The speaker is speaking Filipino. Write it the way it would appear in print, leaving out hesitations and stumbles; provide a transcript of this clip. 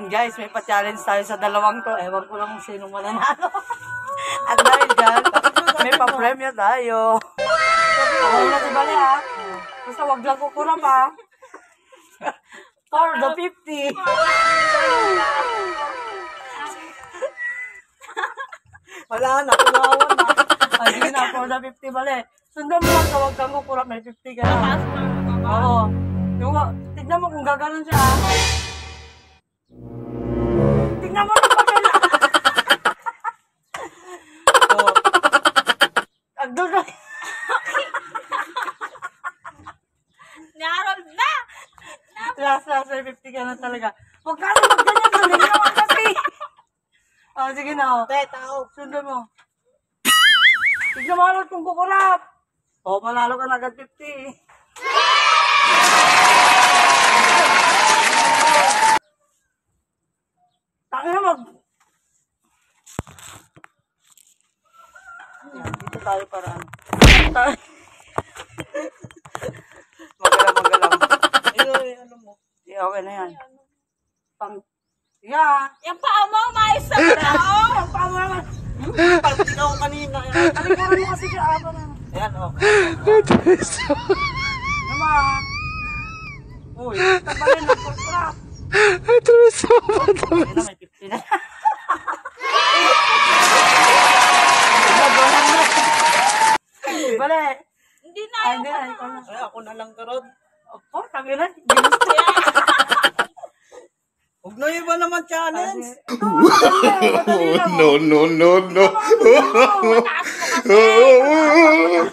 Ayan guys, may pa-challenge tayo sa dalawang to. Ewan ko lang kung sino mananalo. At dahil dyan, may pa-premyo tayo. Ako na si Bale ha. Basta wag lang kukurap ha. For the 50. Wala na, kumawan na. Ay, sige na, for the 50 Bale. Sundan mo lang, wag kang kukurap, may 50 ka na. Oo. Tignan mo kung gaganon siya ha. Tignan mo yung papel na. Oh. Agdol na. Naroon na! Last, 50 ka na talaga. Huwag ka na magganyan, galing naman kasi. Oh, sige na, oh. Tao, sundan mo. Tignan mo ulit kung kukurap. Oh, manalo ka na agad 50. Taka na Yan, dito tayo para ano. Magalam. Ay, ano mo? Yeah, okay na yan. Yeah. Yung paa mo, maayos na ba? Yung paa mo naman. Palpit ako kanina. Talikuran mo kasi siya. Ayan, okay. Naman. Uy, tabalin na kurap. Ito na sa Ayun na, may 50 na. Bale. Hindi na Ay, yung hindi na. Ikaw na. Ay, ako na lang karod. Opo, sabi na. Ginusto yan. Huwag na iba naman challenge. No, no, no, no. Oh.